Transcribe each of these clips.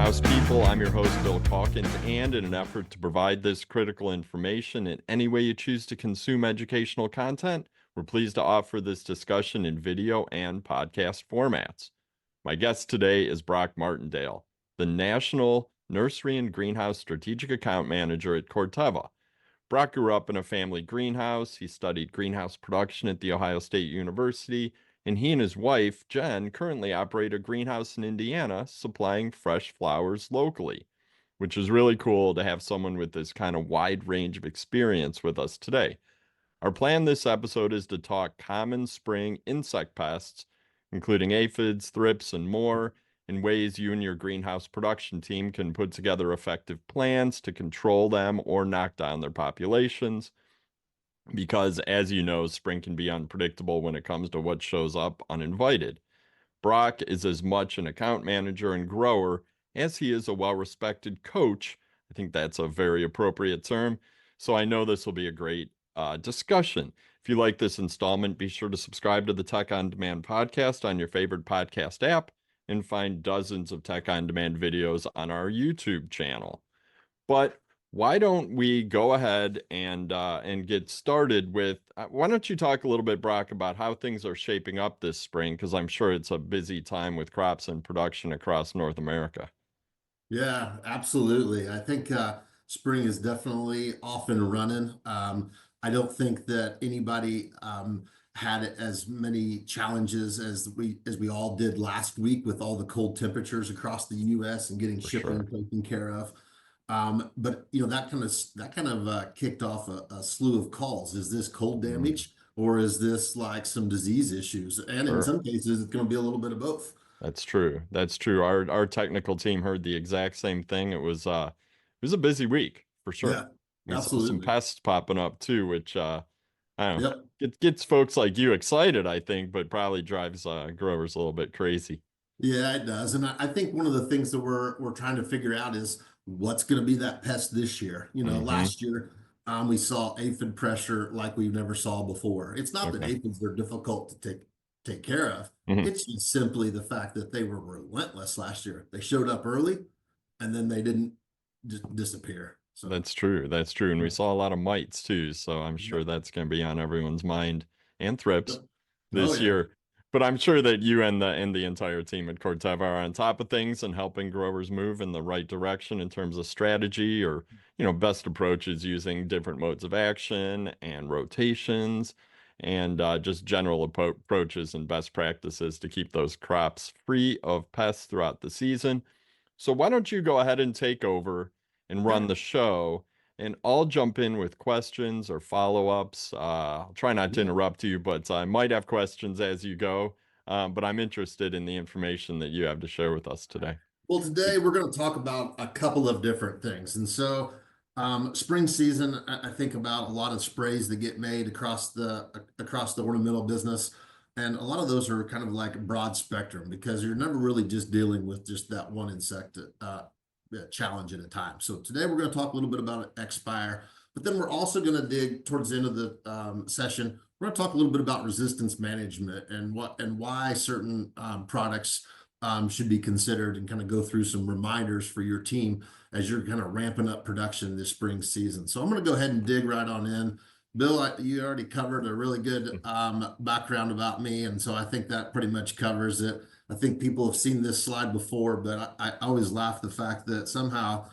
greenhouse people. I'm your host, Bill Calkins, and in an effort to provide this critical information in any way you choose to consume educational content, we're pleased to offer this discussion in video and podcast formats. My guest today is Broch Martindale, the National Nursery and Greenhouse Strategic Account Manager at Corteva. Broch grew up in a family greenhouse. He studied greenhouse production at The Ohio State University, and he and his wife, Jen, currently operate a greenhouse in Indiana supplying fresh flowers locally, which is really cool to have someone with this kind of wide range of experience with us today. Our plan this episode is to talk common spring insect pests, including aphids, thrips, and more, and ways you and your greenhouse production team can put together effective plans to control them or knock down their populations. Because, as you know, spring can be unpredictable when it comes to what shows up uninvited. Broch is as much an account manager and grower as he is a well-respected coach. I think that's a very appropriate term. So I know this will be a great discussion. If you like this installment, be sure to subscribe to the Tech On Demand podcast on your favorite podcast app and find dozens of Tech On Demand videos on our YouTube channel. But why don't we go ahead and get started with, why don't you talk a little bit, Broch, about how things are shaping up this spring? Because I'm sure it's a busy time with crops and production across North America. Yeah, absolutely. I think spring is definitely off and running. I don't think that anybody had as many challenges as we all did last week with all the cold temperatures across the U.S. and getting For shipping sure. taken care of. But that kind of kicked off a slew of calls. Is this cold Mm, damage or is this like some disease issues? And in sure. some cases, it's going to be a little bit of both. That's true. That's true. Our technical team heard the exact same thing. It was a busy week for sure. Yeah, We saw some absolutely. pests popping up too, which I don't know, Yep. gets folks like you excited, I think, but probably drives growers a little bit crazy. Yeah, it does. And I think one of the things that we're trying to figure out is what's going to be that pest this year. Hmm. Last year we saw aphid pressure like we've never saw before. It's not that Okay. aphids are difficult to take care of. Mhm. It's just simply the fact that they were relentless last year. They showed up early and then they didn't just disappear. So That's true. That's true. And we yeah, saw a lot of mites too, so I'm yeah, sure that's going to be on everyone's mind and thrips yep. Oh this yeah. year. But I'm sure that you and the entire team at Corteva are on top of things and helping growers move in the right direction in terms of strategy or, best approaches using different modes of action and rotations and just general approaches and best practices to keep those crops free of pests throughout the season. So why don't you go ahead and take over and run Okay. the show, and I'll jump in with questions or follow-ups. I'll try not to Yeah. interrupt you, but I might have questions as you go. But I'm interested in the information that you have to share with us today. Well, today we're going to talk about a couple of different things. And so, spring season, I think about a lot of sprays that get made across the ornamental business, and a lot of those are kind of like broad spectrum because you're never really just dealing with just that one insect challenge at a time. So today we're going to talk a little bit about XXpire, but then we're also going to dig towards the end of the session. We're going to talk a little bit about resistance management and why certain products should be considered and kind of go through some reminders for your team as you're kind of ramping up production this spring season. So I'm going to go ahead and dig right on in. Bill, you already covered a really good background about me, and so I think that pretty much covers it. I think people have seen this slide before, but I always laugh the fact that somehow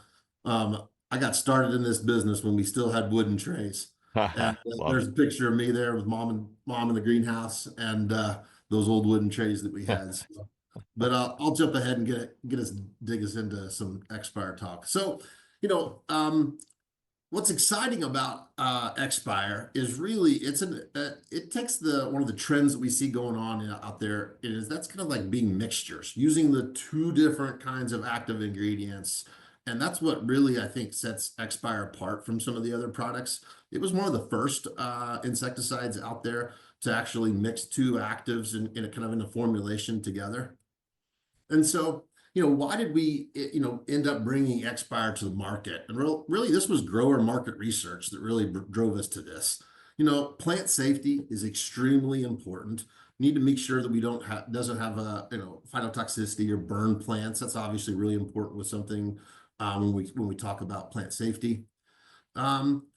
I got started in this business when we still had wooden trays. And Love there's a picture of me there with mom in the greenhouse and those old wooden trays that we it. had. So, but I'll jump ahead and dig us into some Xpire talk. So, you know, um, what's exciting about Xpire is really it takes the one of the trends that we see going on out there is that's kind of like being mixtures, using the two different kinds of active ingredients. And that's what really I think sets Xpire apart from some of the other products. It was one of the first insecticides out there to actually mix two actives in a kind of in a formulation together. And so, why did we, end up bringing XPire to the market? And really, this was grower market research that really drove us to this. Plant safety is extremely important. Need to make sure that we doesn't have a phytotoxicity or burn plants. That's obviously really important with something when we talk about plant safety. Um,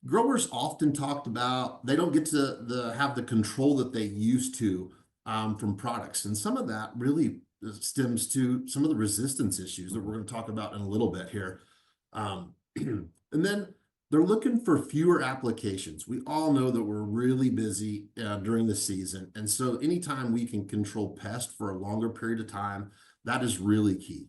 Growers often talked about they don't get to have the control that they used to from products, and some of that really stems to some of the resistance issues that we're going to talk about in a little bit here. And then they're looking for fewer applications. We all know that we're really busy during the season, and so anytime we can control pest for a longer period of time, that is really key.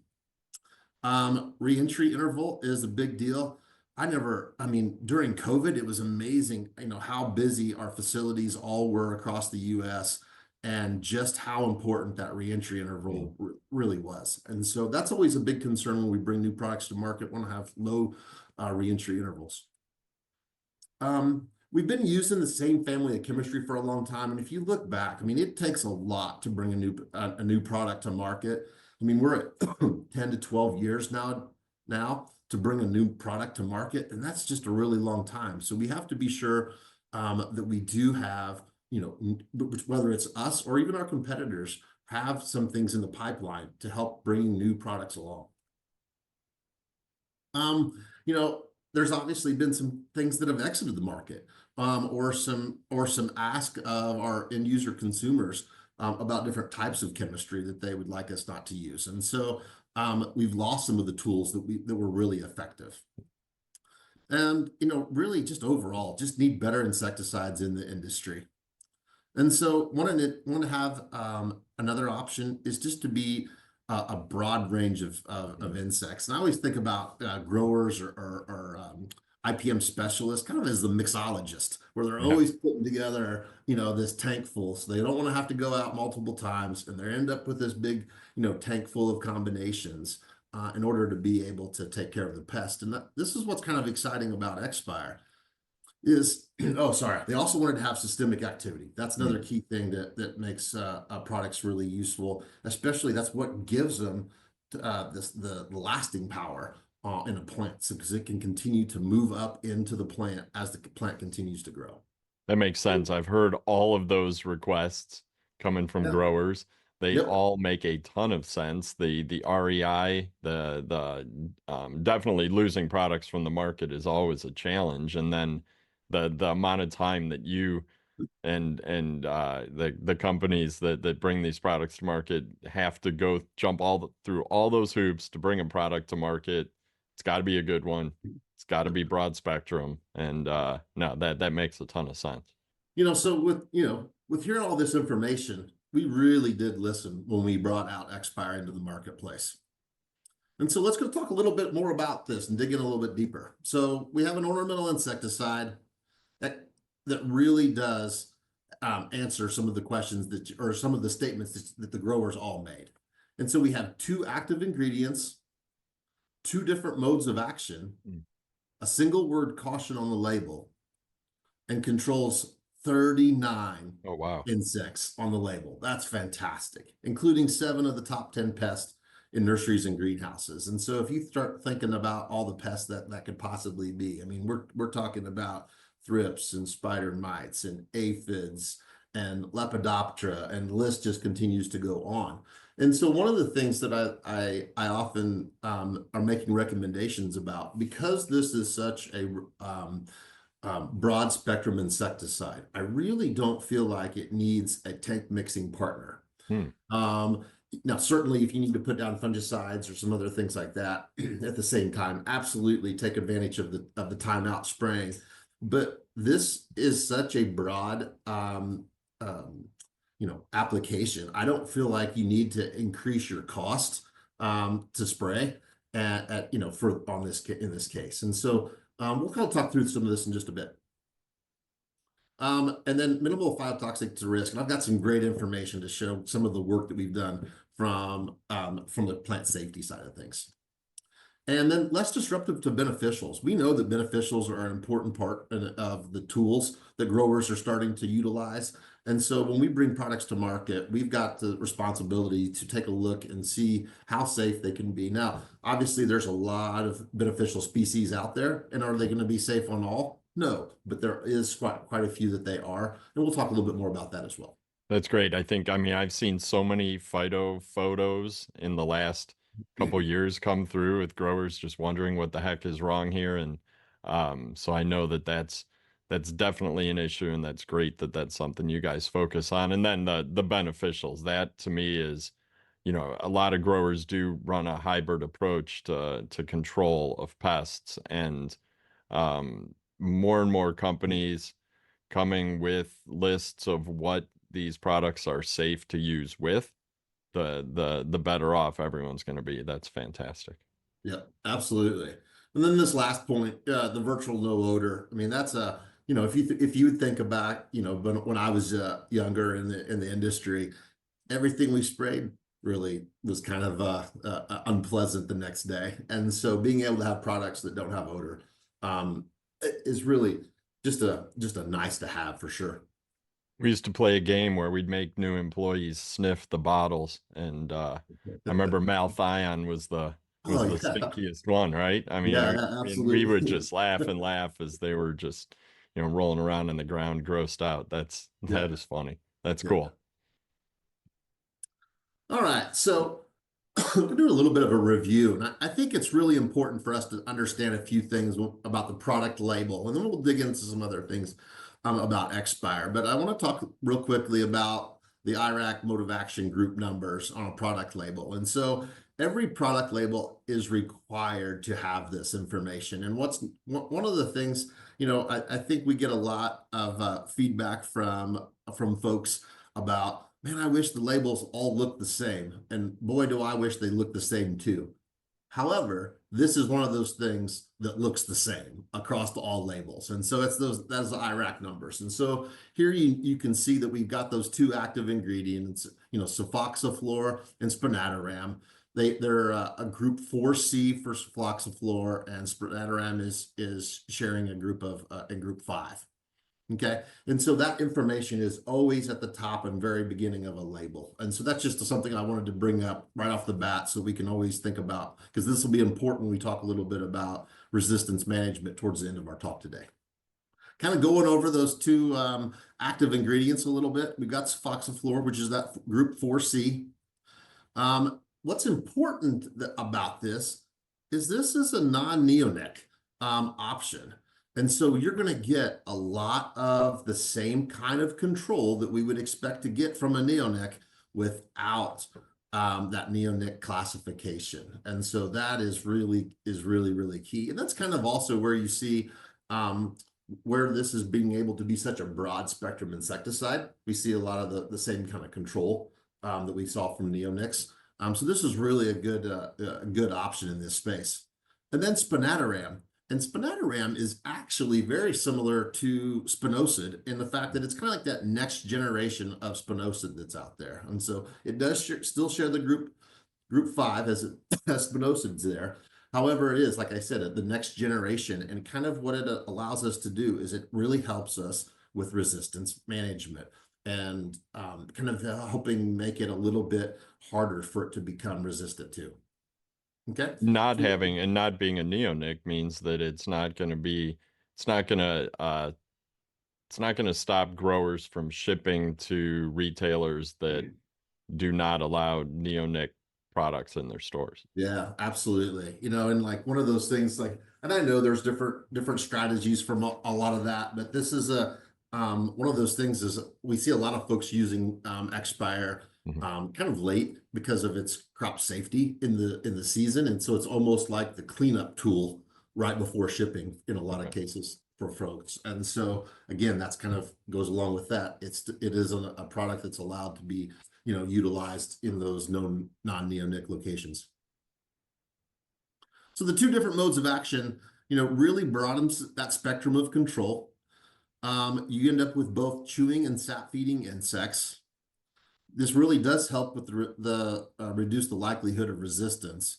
Reentry interval is a big deal. I mean, during COVID, it was amazing, how busy our facilities all were across the US and just how important that reentry interval really was. And so that's always a big concern when we bring new products to market, want to have low reentry intervals. We've been using the same family of chemistry for a long time. And if you look back, I mean, it takes a lot to bring a new product to market. I mean, we're at 10 to 12 years now to bring a new product to market, and that's just a really long time. So we have to be sure that we do have, whether it's us or even our competitors, have some things in the pipeline to help bring new products along. You know, there's obviously been some things that have exited the market, or some ask of our end user consumers about different types of chemistry that they would like us not to use. And so we've lost some of the tools that were really effective. And, really just overall, just need better insecticides in the industry. And so want to have another option is just to be a broad range of insects. And I always think about growers or IPM specialists kind of as the mixologist, where they're always putting together, this tank full. So they don't want to have to go out multiple times, and they end up with this big, tank full of combinations in order to be able to take care of the pest. And this is what's kind of exciting about XXpire is, oh, sorry, they also wanted to have systemic activity. That's another key thing that makes products really useful, especially that's what gives them the lasting power in a plant, because it can continue to move up into the plant as the plant continues to grow. That makes sense. I've heard all of those requests coming from Yeah. growers. They Yep. all make a ton of sense. The REI, definitely losing products from the market is always a challenge. And then the amount of time that you and the companies that bring these products to market have to go jump through all those hoops to bring a product to market. It's got to be a good one. It's got to be broad spectrum, and no, that makes a ton of sense. So with hearing all this information, we really did listen when we brought out XXpire into the marketplace. And so let's go talk a little bit more about this and dig in a little bit deeper. So we have an ornamental insecticide that really does answer some of the questions or some of the statements that the growers all made. And so we have 2 active ingredients, 2 different modes of action, a single word caution on the label, and controls 39 insects on the label. That's fantastic, including 7 of the top 10 pests in nurseries and greenhouses. And so if you start thinking about all the pests that could possibly be, I mean, we're talking about thrips and spider mites and aphids and Lepidoptera, and the list just continues to go on. And so one of the things that I often are making recommendations about, because this is such a broad spectrum insecticide, I really don't feel like it needs a tank mixing partner. Now, certainly if you need to put down fungicides or some other things like that at the same time, absolutely take advantage of the timeout spraying. But this is such a broad application. I don't feel like you need to increase your cost to spray in this case. And so we'll kind of talk through some of this in just a bit. And then minimal phytotoxic risk. And I've got some great information to show some of the work that we've done from the plant safety side of things. And then less disruptive to beneficials. We know that beneficials are an important part of the tools that growers are starting to utilize. And so when we bring products to market, we've got the responsibility to take a look and see how safe they can be. Now, obviously, there's a lot of beneficial species out there, and are they going to be safe on all? No, but there is quite a few that they are. And we'll talk a little bit more about that as well. That's great. I mean, I've seen so many phyto photos in the last couple years come through with growers just wondering what the heck is wrong here. And so I know that that's definitely an issue, and that's great that that's something you guys focus on. And then the beneficials, that to me is, a lot of growers do run a hybrid approach to control of pests, and more and more companies coming with lists of what these products are safe to use with, the better off everyone's going to be. That's fantastic. Yeah, absolutely. And then this last point, the virtual no odor. I mean, that's a, if you would think about, when I was younger in the industry, everything we sprayed really was kind of unpleasant the next day. And so being able to have products that don't have odor is really just a nice to have for sure. We used to play a game where we'd make new employees sniff the bottles, and I remember Malthion Oh was the yeah, stinkiest one, right? yeah, yeah, We absolutely. would just laugh and laugh as they were just, rolling around in the ground, grossed out. Yeah, That is funny. That's yeah. cool. All right, so we'll do a little bit of a review, and I think it's really important for us to understand a few things about the product label, and then we'll dig into some other things about Xpire. But I want to talk real quickly about the IRAC mode of action group numbers on a product label. And so every product label is required to have this information. And one of the things, I think we get a lot of feedback from folks about, man, I wish the labels all look the same. And boy, do I wish they look the same too. However, this is one of those things that looks the same across all labels. And so that's the IRAC numbers. And so here you can see that we've got those two active ingredients, sulfoxaflor and spinetoram. They're a group 4C for sulfoxaflor, and spinetoram is sharing a group of in group 5. Okay. And so that information is always at the top and very beginning of a label. And so that's just something I wanted to bring up right off the bat so we can always think about, because this will be important when we talk a little bit about resistance management towards the end of our talk today. Kind of going over those two active ingredients a little bit. We've got sulfoxaflor, which is that group 4C. What's important about this is a non-neonic option. And so you're going to get a lot of the same kind of control that we would expect to get from a neonic without that neonic classification. And so that is really, really key. And that's kind of also where you see where this is being able to be such a broad spectrum insecticide. We see a lot of the same kind of control that we saw from neonics. So this is really a good option in this space. And then spinetoram. And spinetoram is actually very similar to spinosad in the fact that it's kind of like that next generation of spinosad that's out there. And so it does still share the group 5 as it has spinosads there. However, it is, like I said, the next generation. And kind of what it allows us to do is it really helps us with resistance management and kind of helping make it a little bit harder for it to become resistant to. Okay. Not having and not being a neonic means that it's not going to it's not going to stop growers from shipping to retailers that do not allow neonic products in their stores. Yeah, absolutely. And like one of those things, like, and I know there's different strategies from a lot of that, but this is one of those things is we see a lot of folks using Xpire Mhm. kind of late because of its crop safety in the season, and so it's almost like the cleanup tool right before shipping in a lot of Okay. cases for folks. And so again, that's kind of goes along with that. It is a product that's allowed to be utilized in those non-neonic locations. So the two different modes of action, really broadens that spectrum of control. You end up with both chewing and sap feeding insects. This really does help with the reduce the likelihood of resistance,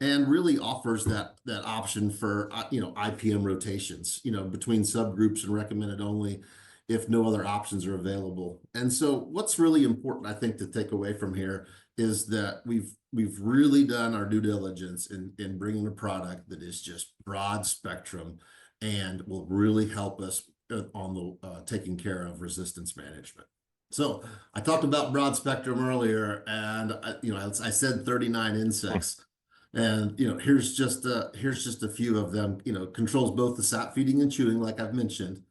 and really offers that option for IPM rotations, between subgroups and recommended only if no other options are available. And so what's really important, I think, to take away from here is that we've really done our due diligence in bringing a product that is just broad spectrum and will really help us on the taking care of resistance management. So I talked about broad spectrum earlier, and I said 39 Hmm. insects, and here's just a few of them. Controls both the sap feeding and chewing, like I've mentioned.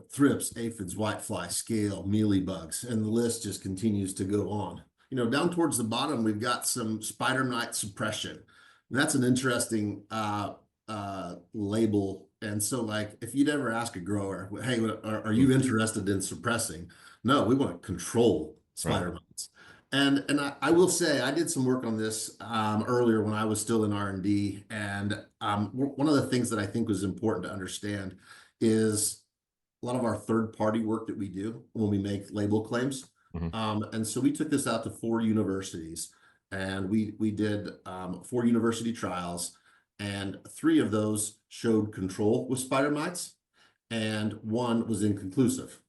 Thrips, aphids, whitefly, scale, mealybugs, and the list just continues to go on. Down towards the bottom, we've got some spider mite suppression. And that's an interesting label. And so, like, if you'd ever ask a grower, hey, are you interested in suppressing? No, we want to control Right. spider mites. And I will say I did some work on this earlier when I was still in R&D. And one of the things that I think was important to understand is a lot of our third-party work that we do when we make label claims. Hmm. And so we took this out to 4 universities, and we did 4 university trials, and 3 of those showed control with spider mites, and 1 was inconclusive.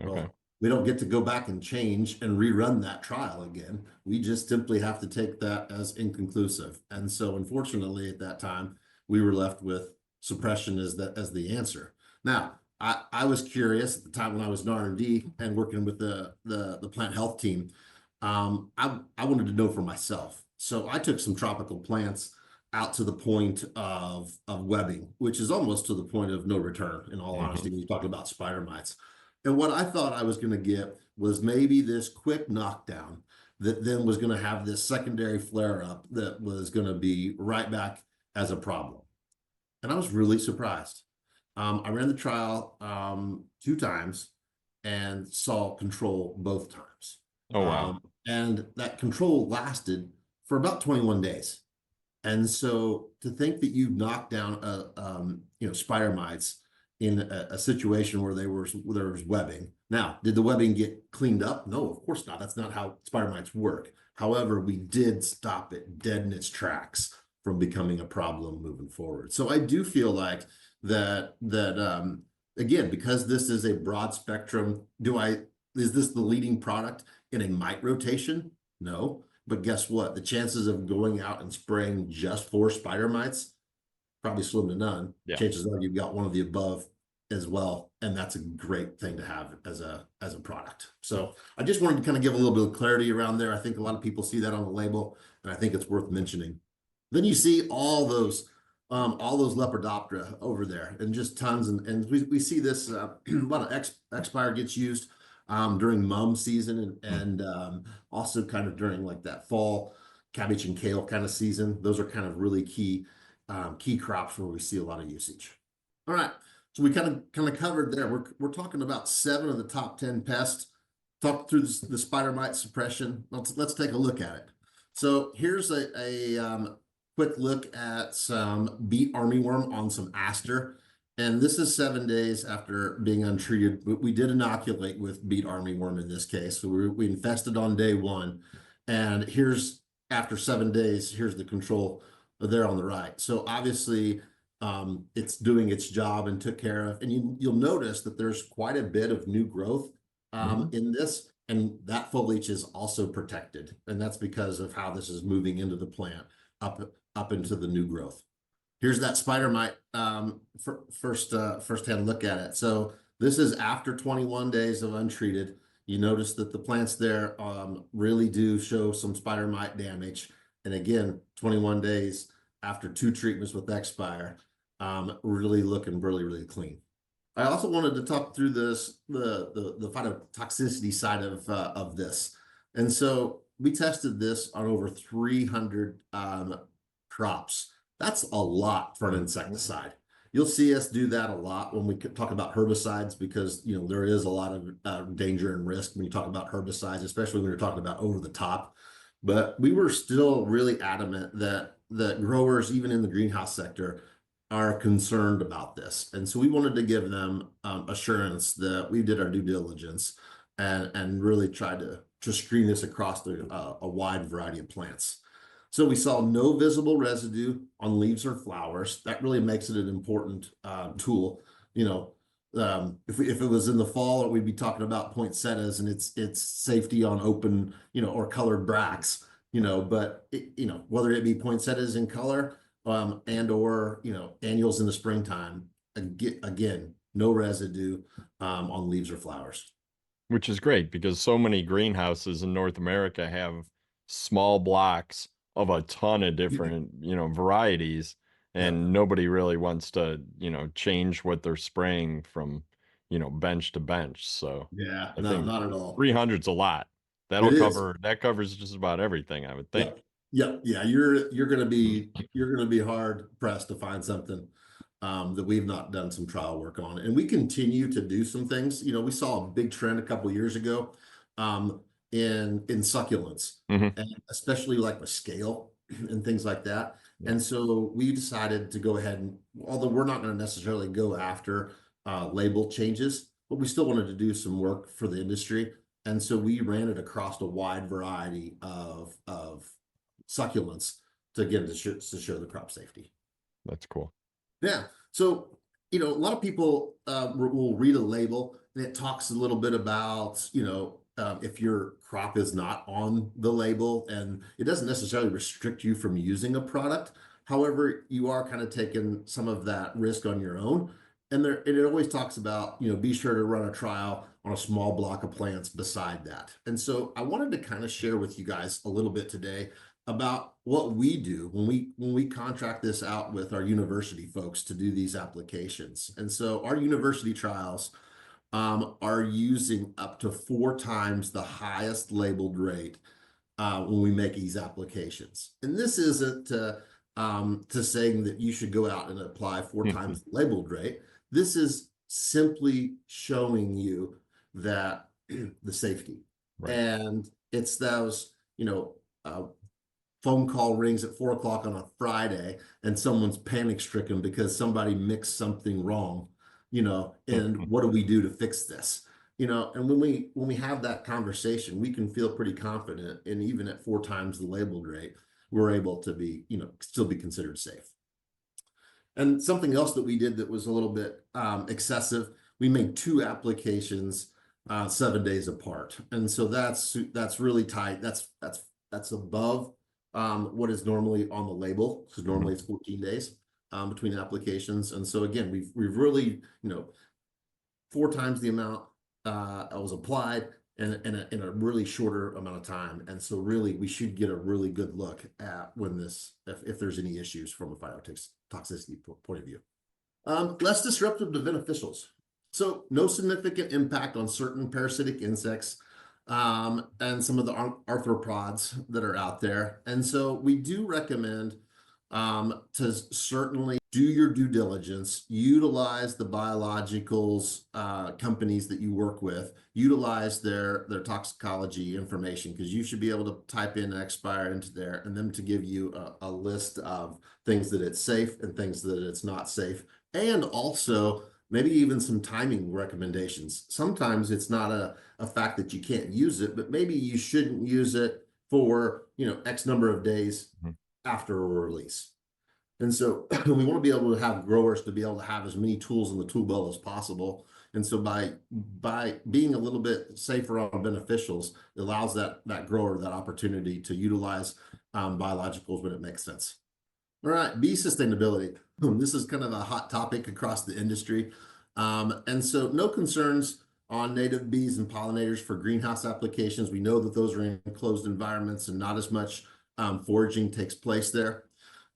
Okay. Well, we don't get to go back and change and rerun that trial again. We just simply have to take that as inconclusive. And so unfortunately at that time, we were left with suppression as the answer. Now, I was curious at the time when I was in R&D and working with the plant health team. I wanted to know for myself. So I took some tropical plants out to the point of webbing, which is almost to the point of no return, in all Hmm. honesty, when you talk about spider mites. And what I thought I was going to get was maybe this quick knockdown that then was going to have this secondary flare up that was going to be right back as a problem. And I was really surprised. I ran the trial 2 times and saw control both times. Oh, wow. And that control lasted for about 21 days. And so to think that you knocked down spider mites in a situation where there was webbing. Now, did the webbing get cleaned up? No, of course not. That's not how spider mites work. However, we did stop it dead in its tracks from becoming a problem moving forward. So I do feel like that again, because this is a broad spectrum, is this the leading product in a mite rotation? No. But guess what? The chances of going out and spraying just for spider mites, probably slim to none. Yeah. Chances are you've got one of the above as well. And that's a great thing to have as a product. So I just wanted to kind of give a little bit of clarity around there. I think a lot of people see that on the label, and I think it's worth mentioning. Then you see all those Lepidoptera over there, and just tons. And we see this, a lot of XXpire gets used during mum season, and also kind of during like that fall cabbage and kale kind of season. Those are kind of really key crops where we see a lot of usage. All right, so we kind of covered there. We're talking about 7 of the top 10 pests. Talked through the spider mite suppression. Let's take a look at it. So here's a quick look at some beet armyworm on some aster. And this is 7 days after being untreated. We did inoculate with beet armyworm in this case. So we infested on day 1. And here's, after 7 days, here's the control there on the right. So obviously it's doing its job and took care of. And you'll notice that there's quite a bit of new growth Hmm. in this. And that foliage is also protected. And that's because of how this is moving into the plant up into the new growth. Here's that spider mite first-hand look at it. So this is after 21 days of untreated. You notice that the plants there really do show some spider mite damage. And again, 21 days after 2 treatments with XXpire, really looking really clean. I also wanted to talk through the phytotoxicity side of this. And so we tested this on over 300 crops. That's a lot for an insecticide. You'll see us do that a lot when we talk about herbicides, because there is a lot of danger and risk when you talk about herbicides, especially when you're talking about over the top. But we were still really adamant that growers, even in the greenhouse sector, are concerned about this. And so we wanted to give them assurance that we did our due diligence and really tried to screen this across a wide variety of plants. So we saw no visible residue on leaves or flowers. That really makes it an important tool. If it was in the fall, we'd be talking about poinsettias and its safety on open, or colored bracts. But whether it be poinsettias in color and or annuals in the springtime, again, no residue on leaves or flowers. which is great because so many greenhouses in North America have small blocks of a ton of different, varieties, Yeah. and nobody really wants to, change what they're spraying from, bench to bench. So Yeah, I no, think not at all. 300's a lot. It is. That covers just about everything, I would Yeah. think. Yeah. You're gonna be hard pressed to find something that we've not done some trial work on. And we continue to do some things. We saw a big trend a couple years ago um, in succulents, Hmm. and especially like with scale and things like that. Yeah, And so we decided to go ahead and, although we're not going to necessarily go after label changes, but we still wanted to do some work for the industry. And so we ran it across a wide variety of succulents to again to show the crop safety. that's cool. Yeah. So, a lot of people will read a label and it talks a little bit about, if your crop is not on the label, and it doesn't necessarily restrict you from using a product. However, you are kind of taking some of that risk on your own. And it always talks about, be sure to run a trial on a small block of plants beside that. And so I wanted to kind of share with you guys a little bit today about what we do when we contract this out with our university folks to do these applications. And so our university trials are using up to 4 times the highest labeled rate when we make these applications. And this isn't to saying that you should go out and apply 4 times the labeled rate. This is simply showing you that the safety. Right. And it's those, phone call rings at 4 o'clock on a Friday and someone's panic stricken because somebody mixed something wrong, and what do we do to fix this? And when we have that conversation, we can feel pretty confident, and even at 4 times the labeled rate, we're able to be, still be considered safe. And something else that we did that was a little bit excessive, we made 2 applications 7 days apart, and so that's really tight. That's above what is normally on the label, because normally it's 14 days between applications. And so again, we've really, 4 times the amount was applied in a really shorter amount of time. And so really, we should get a really good look at when if there's any issues from a phytotoxicity point of view. Less disruptive to beneficials. So no significant impact on certain parasitic insects and some of the arthropods that are out there. And so we do recommend to certainly do your due diligence, utilize the biologicals companies that you work with, utilize their toxicology information, because you should be able to type in XXpire into there and them to give you a list of things that it's safe and things that it's not safe. And also maybe even some timing recommendations. Sometimes it's not a fact that you can't use it, but maybe you shouldn't use it for, X number of days Mhm. after a release. And so we want to be able to have growers to be able to have as many tools in the tool belt as possible. And so by being a little bit safer on beneficials, it allows that grower that opportunity to utilize biologicals when it makes sense. All right, bee sustainability. This is kind of a hot topic across the industry. And so no concerns on native bees and pollinators for greenhouse applications. We know that those are in enclosed environments and not as much foraging takes place there.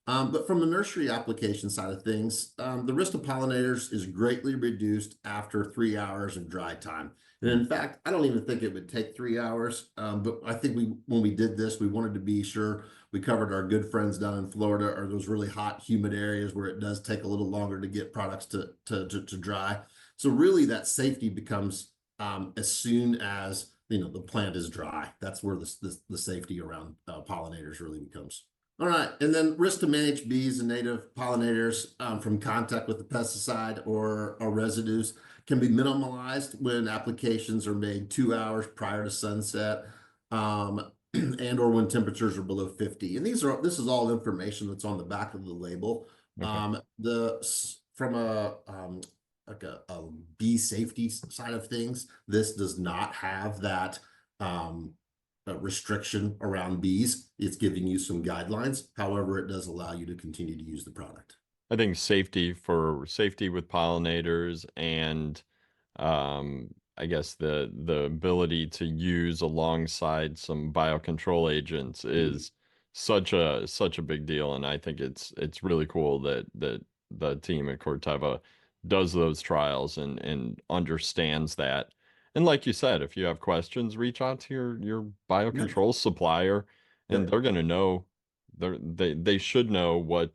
But from the nursery application side of things, the risk of pollinators is greatly reduced after 3 hours of dry time. And in fact, I don't even think it would take 3 hours. But I think when we did this, we wanted to be sure we covered our good friends down in Florida, or those really hot, humid areas where it does take a little longer to get products to dry. So really, that safety becomes as soon as the plant is dry. That's where the safety around pollinators really becomes. All right, and then risk to manage bees and native pollinators from contact with the pesticide or residues can be minimalized when applications are made 2 hours prior to sunset, and or when temperatures are below 50. And this is all information that's on the back of the label. Okay. From like a bee safety side of things, this does not have that restriction around bees. It's giving you some guidelines. However, it does allow you to continue to use the product. I think safety with pollinators and um, I guess the ability to use alongside some biocontrol agents is such a big deal, and I think it's really cool that the team at Corteva does those trials and understands that. And like you said, if you have questions, reach out to your Yep. biocontrol supplier, and Yep. they're going to know they should know what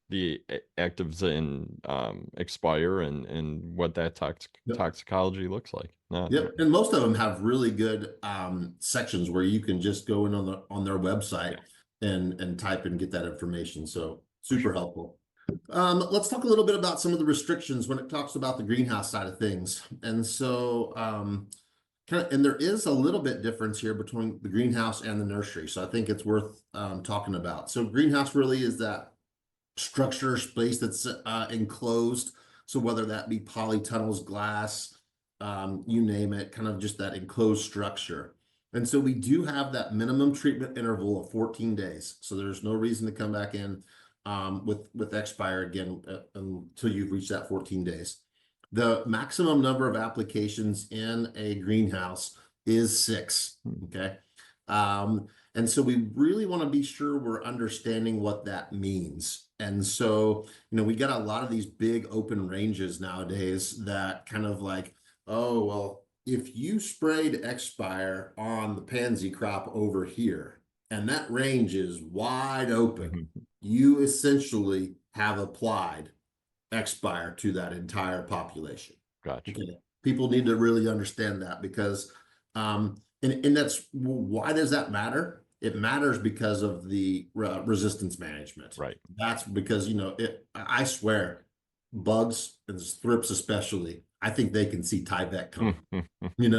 the actives in expire and what that Yep. toxicology looks like. No, Yep, and most of them have really good sections where you can just go in on their yeah, website and type and get that information. So for super sure. helpful. Let's talk a little bit about some of the restrictions when it talks about the greenhouse side of things. And so and there is a little bit difference here between the greenhouse and the nursery. So I think it's worth talking about. So greenhouse really is that structure space that's enclosed. So whether that be polytunnels, glass, you name it, kind of just that enclosed structure. And so we do have that minimum treatment interval of 14 days. So there's no reason to come back in with XXpire again until you've reached that 14 days. The maximum number of applications in a greenhouse is 6. Hmm. Okay. And so we really want to be sure we're understanding what that means. And so, we got a lot of these big open ranges nowadays that kind of like, oh, well, if you sprayed XXpire on the pansy crop over here, and that range is wide open, Mhm. you essentially have applied XXpire to that entire population. Gotcha. Okay. People need to really understand that because, and that's why does that matter? It matters because of the resistance management. Right. That's because, I swear, bugs and thrips especially, I think they can see Tyvek coming.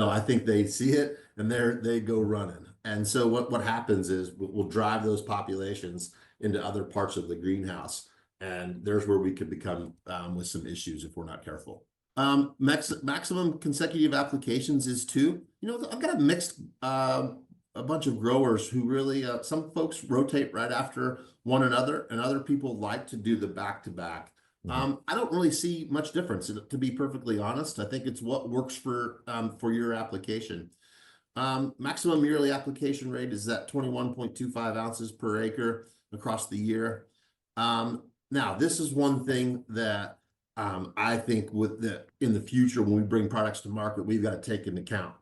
I think they see it and they go running. And so what happens is we'll drive those populations into other parts of the greenhouse. And there's where we could become with some issues if we're not careful. Maximum consecutive applications is 2. I've got a bunch of growers who really, some folks rotate right after one another, and other people like to do the back-to-back. Mhm. I don't really see much difference, to be perfectly honest. I think it's what works for your application. Maximum yearly application rate is at 21.25 ounces per acre across the year. Now, this is one thing that I think in the future, when we bring products to market, we've got to take into account.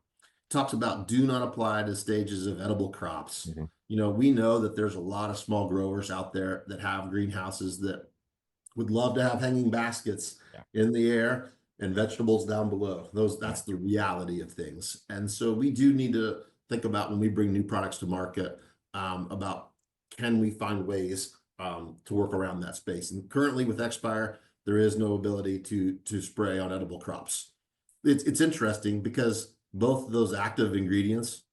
It talks about do not apply to stages of edible crops. Mhm. We know that there's a lot of small growers out there that have greenhouses that would love to have hanging baskets Yeah. in the air and vegetables down below. That's the reality of things. And so we do need to think about when we bring new products to market about can we find ways to work around that space. And currently with XXpire, there is no ability to spray on edible crops. It's interesting because both of those active ingredients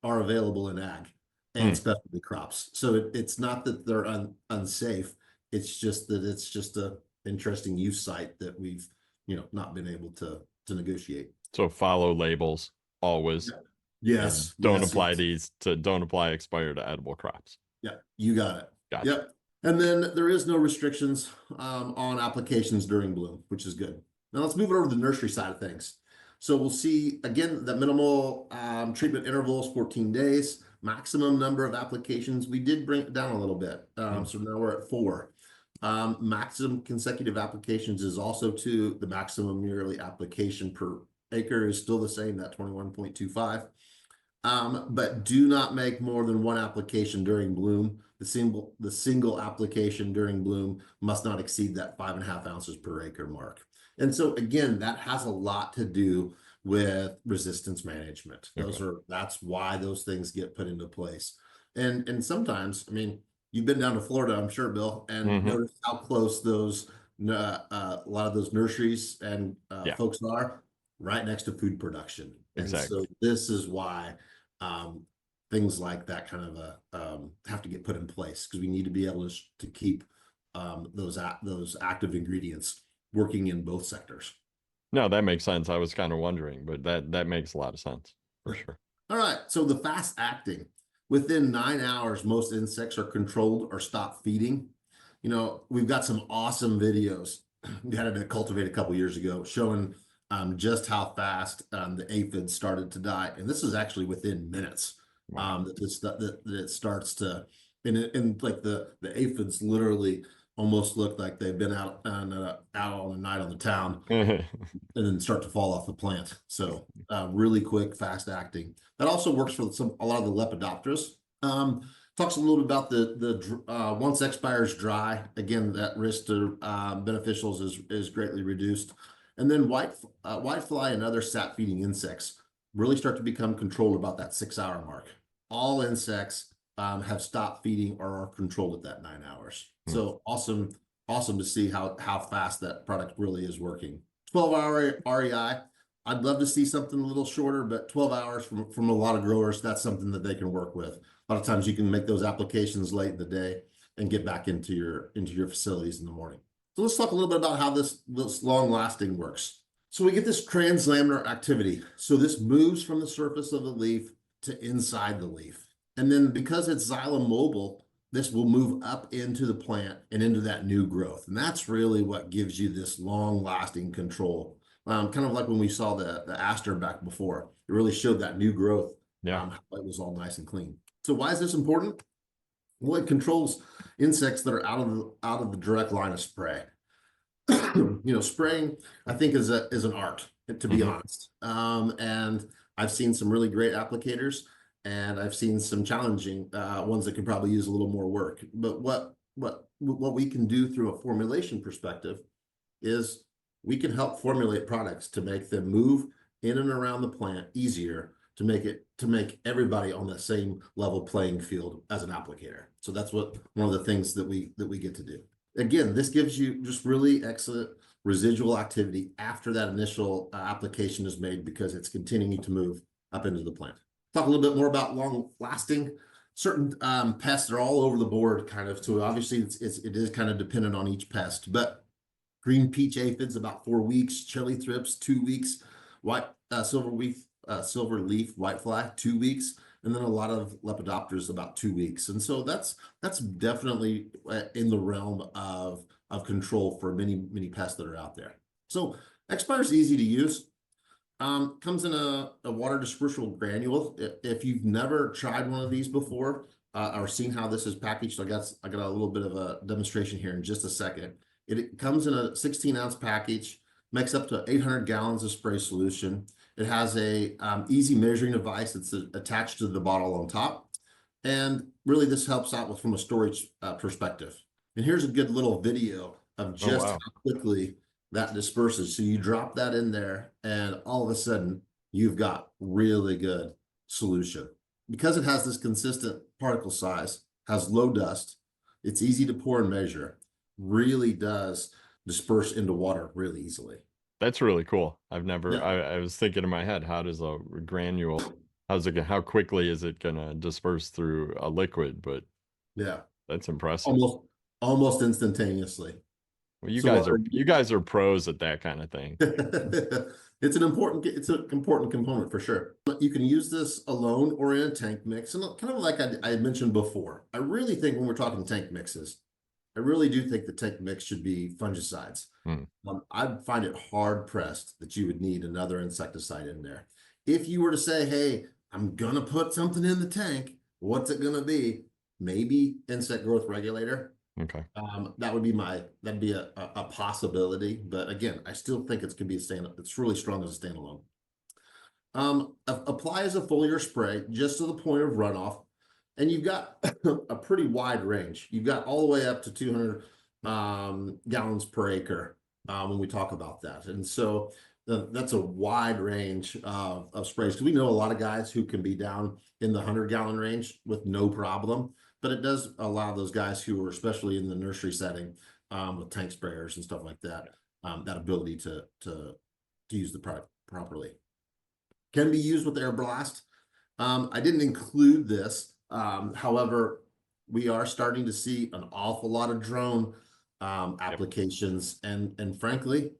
are available in ag and Mm. specialty crops. So it's not that they're unsafe. It's just that it's just a interesting use site that we've, not been able to negotiate. So follow labels always, Yeah. and Yes, yes, yes. don't apply expire to edible crops. Yeah, you got it. Gotcha. Yep. And then there is no restrictions on applications during bloom, which is good. Now let's move it over to the nursery side of things. So we'll see again that minimal treatment interval is 14 days, maximum number of applications. We did bring it down a little bit. Mm. So now we're at 4. Maximum consecutive applications is also 2. The maximum yearly application per acre is still the same, that 21.25. But do not make more than 1 application during bloom. The single application during bloom must not exceed that 5.5 ounces per acre mark. And so again, that has a lot to do with resistance management. Okay. That's why those things get put into place. And sometimes, you've been down to Florida, I'm sure, Bill, and Hmm. notice how close a lot of those nurseries and Yeah, folks are right next to food production. And exactly. so this is why um, things like that kind of have to get put in place, because we need to be able to keep those active ingredients working in both sectors. No, that makes sense. I was kind of wondering, but that makes a lot of sense for Yeah. sure. All right. So the fast acting, within 9 hours, most insects are controlled or stop feeding. We've got some awesome videos. We had it at Cultivate a couple years ago showing just how fast the aphids started to die. And this is actually within minutes Wow. that it starts to, and like the aphids literally almost look like they've been out on a night on the town and then start to fall off the plant. So really quick, fast acting. That also works for a lot of the Lepidopteras. Talks a little bit about the once XXpire is dry. Again, that risk to beneficials is greatly reduced. And then whitefly and other sap feeding insects really start to become controlled about that 6 hour mark. All insects have stopped feeding or are controlled at that 9 hours. So awesome to see how fast that product really is working. 12-hour REI. I'd love to see something a little shorter, but 12 hours from a lot of growers, that's something that they can work with. A lot of times you can make those applications late in the day and get back into your facilities in the morning. So let's talk a little bit about how this long lasting works. So we get this translaminar activity. So this moves from the surface of the leaf to inside the leaf. And then because it's xylem mobile, this will move up into the plant and into that new growth. And that's really what gives you this long lasting control. Kind of like when we saw the aster back before, it really showed that new growth. Yeah. How it was all nice and clean. So why is this important? Well, it controls insects that are out of the direct line of spray. Spraying, I think, is an art, to be honest. And I've seen some really great applicators, and I've seen some challenging ones that could probably use a little more work. But what we can do through a formulation perspective is we can help formulate products to make them move in and around the plant easier, to make everybody on the same level playing field as an applicator. So that's one of the things that we get to do. Again, this gives you just really excellent residual activity after that initial application is made, because it's continuing to move up into the plant. Talk a little bit more about long lasting. Certain pests are all over the board, kind of. So obviously it is kind of dependent on each pest, but green peach aphids about 4 weeks, cherry thrips 2 weeks, silver leaf whitefly 2 weeks, and then a lot of lepidopteras about 2 weeks. And so that's definitely in the realm of control for many pests that are out there. So XXpire is easy to use. Comes in a water dispersible granule. If you've never tried one of these before or seen how this is packaged, I got a little bit of a demonstration here in just a second. It comes in a 16-ounce package, makes up to 800 gallons of spray solution. It has a easy measuring device that's attached to the bottle on top. And really this helps out from a storage perspective. And here's a good little video of just how quickly that disperses. So you drop that in there and all of a sudden you've got really good solution. Because it has this consistent particle size, has low dust, it's easy to pour and measure, really does disperse into water really easily. That's really cool. I've never, I was thinking in my head, how does a granule, how quickly is it gonna disperse through a liquid? But yeah, that's impressive. Almost instantaneously. Well, you guys are pros at that kind of thing. It's an important component for sure. You can use this alone or in a tank mix. And kind of like I mentioned before, I really think when we're talking tank mixes, I really do think the tank mix should be fungicides. I'd find it hard pressed that you would need another insecticide in there. If you were to say, hey, I'm gonna put something in the tank, what's it gonna be? Maybe insect growth regulator. Okay. That'd be a possibility, but again, I still think it's really strong as a standalone. Apply as a foliar spray just to the point of runoff, and you've got a pretty wide range. You've got all the way up to 200 gallons per acre when we talk about that, and so that's a wide range of sprays. Because we know a lot of guys who can be down in the 100-gallon range with no problem. But it does allow those guys who are, especially in the nursery setting, with tank sprayers and stuff like that, that ability to use the product properly. Can be used with air blast. I didn't include this. However, we are starting to see an awful lot of drone applications, and frankly,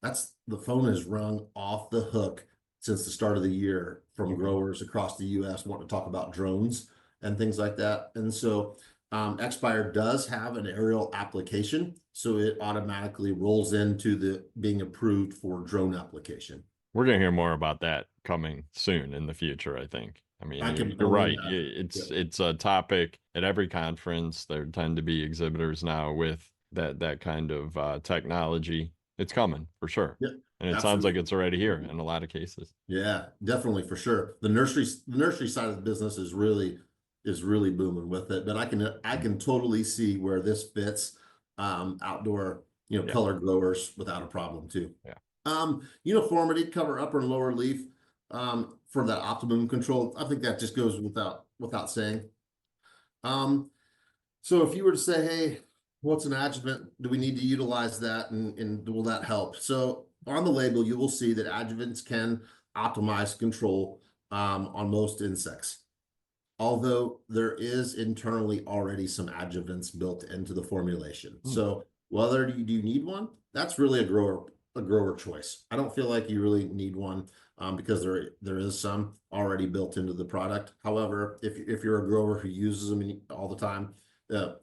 the phone has rung off the hook since the start of the year from growers across the U.S. wanting to talk about drones and things like that. And so XXpire does have an aerial application so it automatically rolls into the being approved for drone application. We're going to hear more about that coming soon in the future, I think. I mean, I can you're only right. imagine. Yeah. It's a topic at every conference. There tend to be exhibitors now with that kind of technology. It's coming for sure. Yeah, And it sounds like absolutely. it's already here in a lot of cases. Yeah, definitely for sure. The nursery side of the business is really booming with it. But I can totally see where this fits outdoor, Yeah. color growers without a problem too. Yeah. Uniformity, cover upper and lower leaf for that optimum control. I think that just goes without saying. Um, so if you were to say, hey, what's an adjuvant? Do we need to utilize that and will that help? So on the label, you will see that adjuvants can optimize control on most insects. Although there is internally already some adjuvants built into the formulation. So whether you do need one, that's really a grower choice. I don't feel like you really need one because there is some already built into the product. However, if you're a grower who uses them all the time,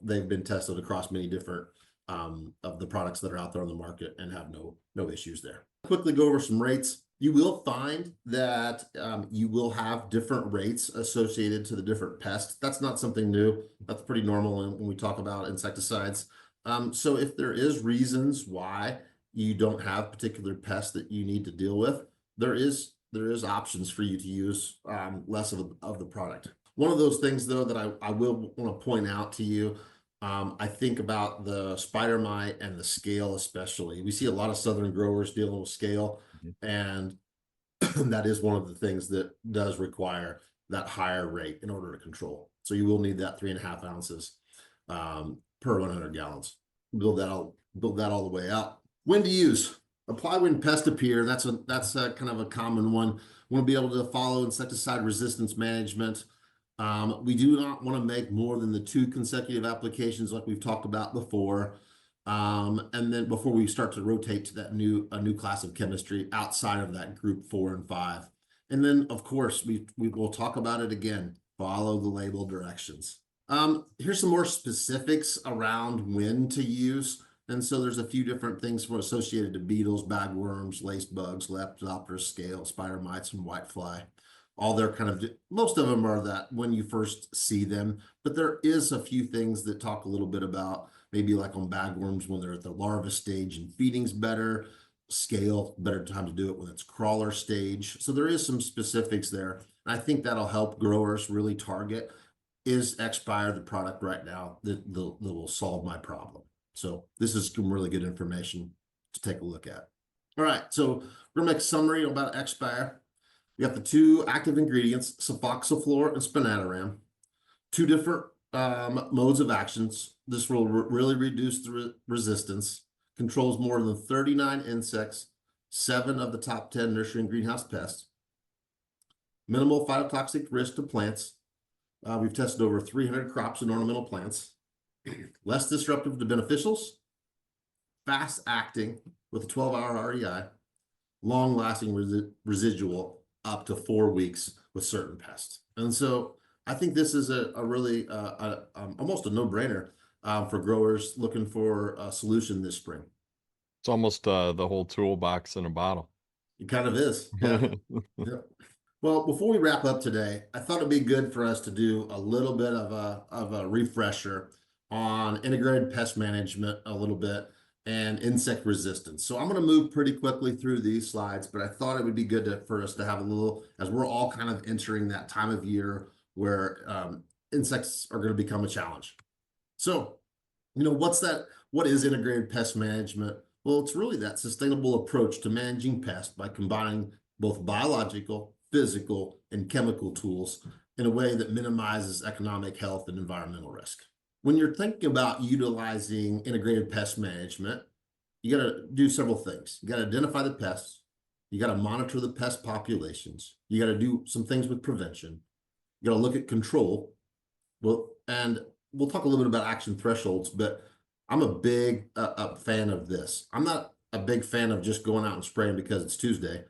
they've been tested across many different of the products that are out there on the market and have no issues there. Quickly go over some rates. You will find that you will have different rates associated to the different pests. That's not something new. That's pretty normal when we talk about insecticides. So if there is reasons why you don't have particular pests that you need to deal with, there is options for you to use less of the product. One of those things, though, that I will want to point out to you, I think about the spider mite and the scale especially. We see a lot of southern growers dealing with scale, and that is one of the things that does require that higher rate in order to control. So you will need that 3.5 ounces per 100 gallons. Build that all the way out. When to use? Apply when pests appear. That's a kind of a common one. Want to be able to follow insecticide resistance management. We do not want to make more than the 2 consecutive applications like we've talked about before. And then before we start to rotate to a new class of chemistry outside of that group 4 and 5. And then of course we will talk about it again. Follow the label directions. Here's some more specifics around when to use. And so there's a few different things associated to beetles, bagworms, lace bugs, lepidopters, scale, spider mites, and whitefly. All they're most of them are that when you first see them, but there is a few things that talk a little bit about maybe like on bagworms when they're at the larva stage and feeding's better, scale, better time to do it when it's crawler stage. So there is some specifics there. And I think that'll help growers really target, is XXpire the product right now that will solve my problem? So this is some really good information to take a look at. All right, so we're gonna make a summary about XXpire. We got the 2 active ingredients, sulfoxaflor and spinetoram, 2 different modes of actions. This will really reduce the resistance, controls more than 39 insects, 7 of the top 10 nursery and greenhouse pests, minimal phytotoxic risk to plants. We've tested over 300 crops and ornamental plants, less disruptive to beneficials, fast acting with a 12-hour REI, long lasting residual up to 4 weeks with certain pests. And so I think this is a really almost a no-brainer for growers looking for a solution this spring. It's almost the whole toolbox in a bottle. It kind of is. Yeah. Yeah. Well, before we wrap up today, I thought it'd be good for us to do a little bit of a refresher on integrated pest management a little bit and insect resistance. So I'm going to move pretty quickly through these slides, but I thought it would be good for us to have a little, as we're all kind of entering that time of year where insects are going to become a challenge. So, what is integrated pest management? Well, it's really that sustainable approach to managing pests by combining both biological, physical, and chemical tools in a way that minimizes economic, health, and environmental risk. When you're thinking about utilizing integrated pest management, you got to do several things. You got to identify the pests. You got to monitor the pest populations. You got to do some things with prevention. You got to look at control. Well, and we'll talk a little bit about action thresholds, but I'm a big fan of this. I'm not a big fan of just going out and spraying because it's Tuesday.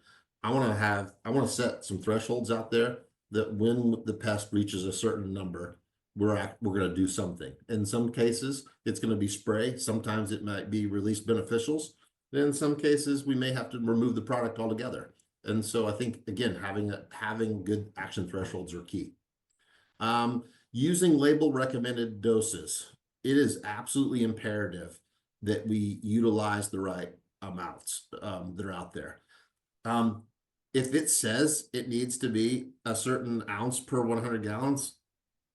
I want to set some thresholds out there that when the pest reaches a certain number, we're going to do something. In some cases, it's going to be spray. Sometimes it might be release beneficials. And in some cases, we may have to remove the product altogether. And so I think, again, having good action thresholds are key. Using label recommended doses. It is absolutely imperative that we utilize the right amounts that are out there. If it says it needs to be a certain ounce per 100 gallons,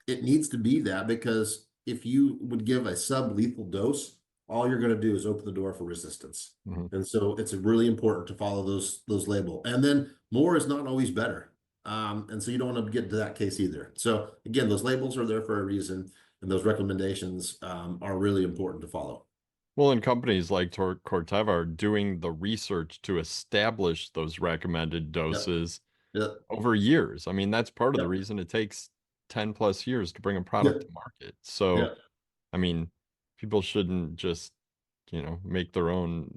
it needs to be that, because if you would give a sub-lethal dose, all you're going to do is open the door for resistance. And so it's really important to follow those label. And then more is not always better. And so you don't want to get to that case either. So again, those labels are there for a reason, and those recommendations are really important to follow. Well, and companies like Corteva are doing the research to establish those recommended Yep. doses Yep. over years. I mean, that's part of the Yep. reason it takes 10 plus years to bring a product Yep. to market. So, Yep. I mean, people shouldn't just, make their own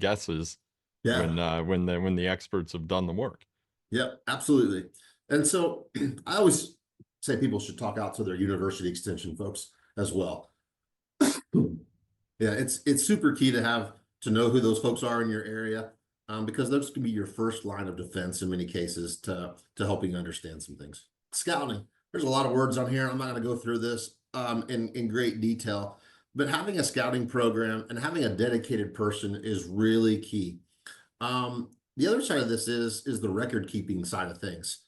guesses Yeah. when the experts have done the work. Yep. Absolutely. And so I always say people should talk out to their university extension folks as well. Yeah, it's super key to know who those folks are in your area, because those can be your first line of defense in many cases to helping understand some things. Scouting. There's a lot of words on here. I'm not going to go through this in great detail, but having a scouting program and having a dedicated person is really key. The other side of this is the record keeping side of things.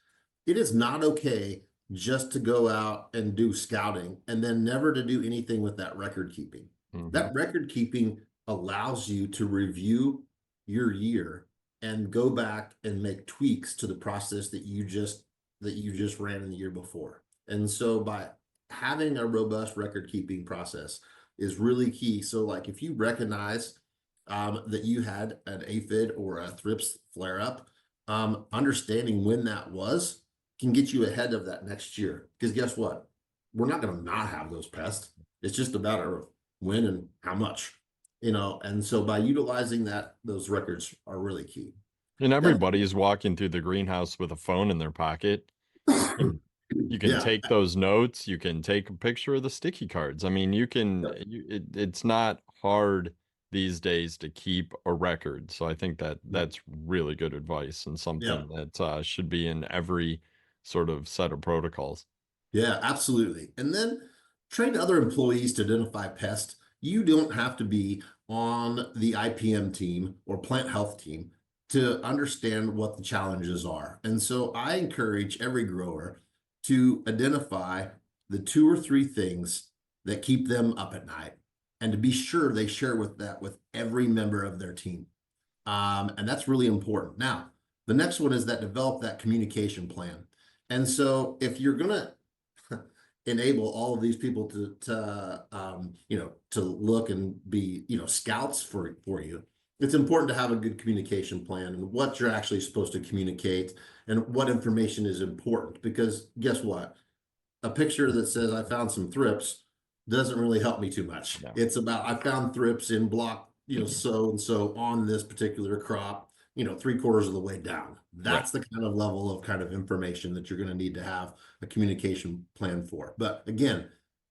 It is not okay just to go out and do scouting and then never to do anything with that record keeping. That record keeping allows you to review your year and go back and make tweaks to the process that you just ran in the year before. And so by having a robust record keeping process is really key. So like if you recognize that you had an aphid or a thrips flare up, understanding when that was can get you ahead of that next year. Because guess what? We're not going to not have those pests. It's just a matter of when and how much, and so by utilizing those records are really key. And Then, everybody is walking through the greenhouse with a phone in their pocket. And you can yeah, take those notes, you can take a picture of the sticky cards. I mean, it's not hard these days to keep a record. So I think that's really good advice and yeah, something that should be in every sort of set of protocols. yeah, absolutely. And then train other employees to identify pests. You don't have to be on the IPM team or plant health team to understand what the challenges are. And so I encourage every grower to identify the 2 or 3 things that keep them up at night, and to be sure they share with every member of their team. And that's really important. Now, the next one is that develop that communication plan. And so if you're gonna enable all of these people to look and be, scouts for you, it's important to have a good communication plan and what you're actually supposed to communicate and what information is important. Because guess what? A picture that says I found some thrips doesn't really help me too much. Yeah. It's about I found thrips in block, so and so on this particular crop, 3/4 of the way down. That's the kind of level of kind of information that you're going to need to have a communication plan for. But again,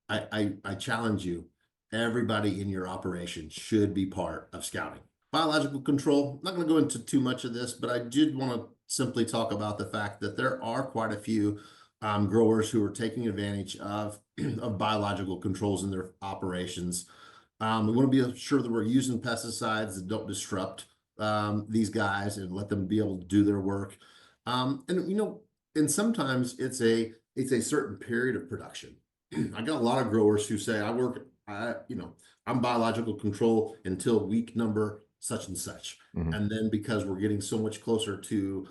I challenge you, everybody in your operation should be part of scouting. Biological control, I'm not going to go into too much of this, but I did want to simply talk about the fact that there are quite a few growers who are taking advantage of biological controls in their operations. We want to be sure that we're using pesticides that don't disrupt these guys and let them be able to do their work. And sometimes it's a certain period of production. I got a lot of growers who say I'm biological control until week number such and such. And then because we're getting so much closer to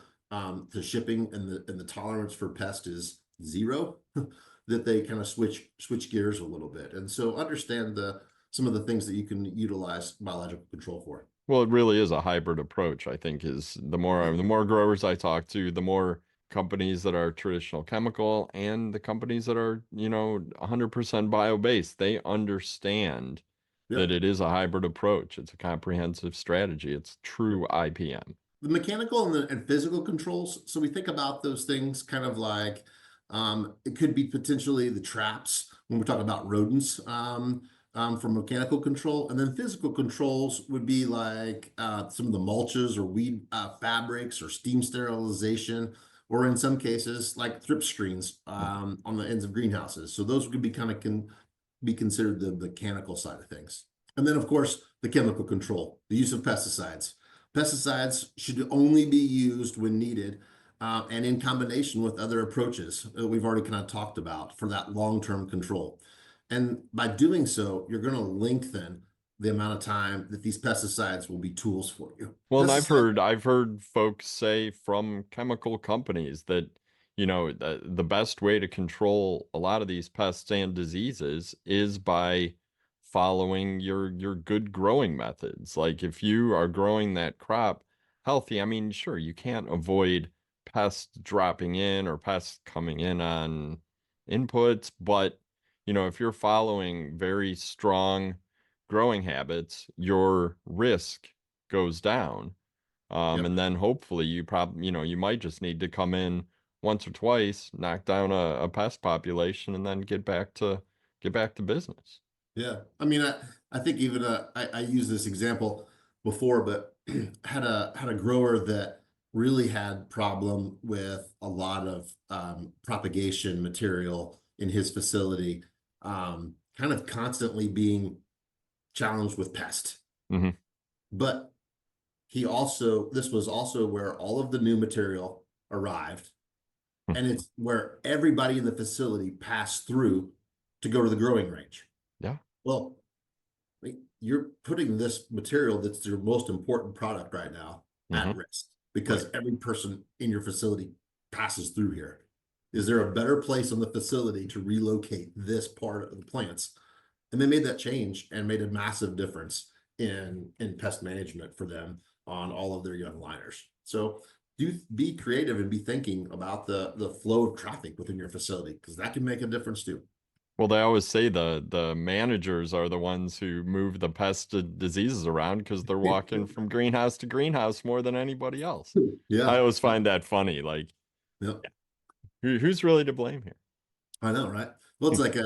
shipping and the tolerance for pest is 0, that they kind of switch gears a little bit. And so understand some of the things that you can utilize biological control for. Well, it really is a hybrid approach, I think, is the more growers I talk to, the more companies that are traditional chemical and the companies that are, 100% bio-based, they understand that Yep. it is a hybrid approach. It's a comprehensive strategy. It's true IPM. The mechanical and physical controls. So we think about those things kind of like It could be potentially the traps when we're talking about rodents, for mechanical control. And then physical controls would be like some of the mulches or weed fabrics or steam sterilization, or in some cases like thrip screens on the ends of greenhouses. So those could be kind of be considered the mechanical side of things. And then, of course, the chemical control, the use of pesticides. Pesticides should only be used when needed and in combination with other approaches that we've already kind of talked about for that long-term control. And by doing so, you're going to lengthen the amount of time that these pesticides will be tools for you. Well, and Pesticides, I've heard folks say from chemical companies that, the best way to control a lot of these pests and diseases is by following your good growing methods. Like if you are growing that crop healthy, I mean, sure, you can't avoid pests dropping in or pests coming in on inputs, but if you're following very strong growing habits, your risk goes down. yep. And then hopefully you might just need to come in once or twice, knock down a pest population, and then get back to business. Yeah. I mean, I think even I used this example before, but had a grower that really had problem with a lot of propagation material in his facility, kind of constantly being challenged with pest. Hmm. But this was also where all of the new material arrived, and it's where everybody in the facility passed through to go to the growing range. Yeah. Well, you're putting this material that's your most important product right now at Hmm. risk Right. because every person in your facility passes through here. Is there a better place on the facility to relocate this part of the plants? And they made that change and made a massive difference in pest management for them on all of their young liners. So do be creative and be thinking about the flow of traffic within your facility, because that can make a difference too. Well, they always say the managers are the ones who move the pest and diseases around because they're walking from greenhouse to greenhouse more than anybody else. I Yeah. always find that funny. Like, Yeah. who's really to blame here? I know, right? Well, it's like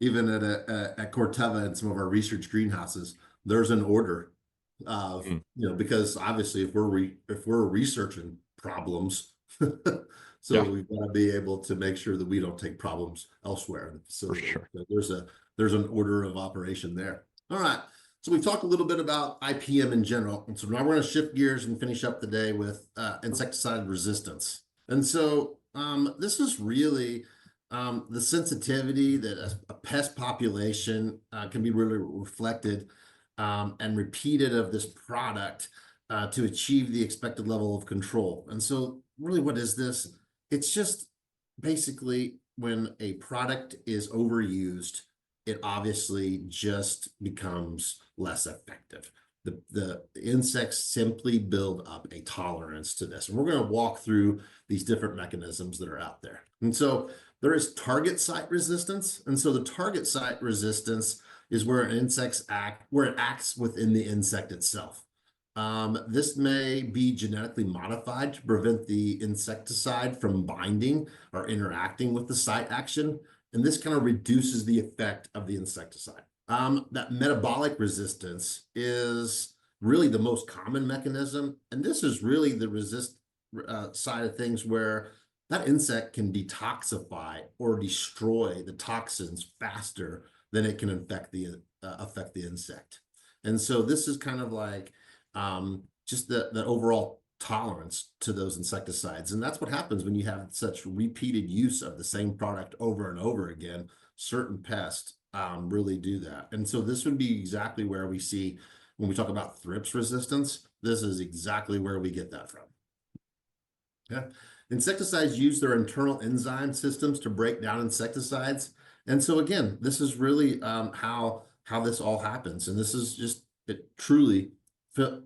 even at Corteva and some of our research greenhouses, there's an order of, Mm, because obviously if we're researching problems, so yeah, we've got to be able to make sure that we don't take problems elsewhere in the for facility. sure. So there's an order of operation there. All right. So we've talked a little bit about IPM in general. And so now we're going to shift gears and finish up the day with insecticide resistance. And so this is really the sensitivity that a pest population can be really reflected and repeated of this product to achieve the expected level of control. And so really what is this? It's just basically when a product is overused, it obviously just becomes less effective. The insects simply build up a tolerance to this. And we're going to walk through these different mechanisms that are out there. And so there is target site resistance. And so the target site resistance is where where it acts within the insect itself. This may be genetically modified to prevent the insecticide from binding or interacting with the site action. And this kind of reduces the effect of the insecticide. That metabolic resistance is really the most common mechanism. And this is really the side of things where that insect can detoxify or destroy the toxins faster than it can affect the insect. And so this is kind of like just the overall tolerance to those insecticides. And that's what happens when you have such repeated use of the same product over and over again. Certain pests really do that. And so this would be exactly where we see when we talk about thrips resistance, this is exactly where we get that from. Yeah. Insecticides use their internal enzyme systems to break down insecticides. And so again, this is really how this all happens. And this is just, it truly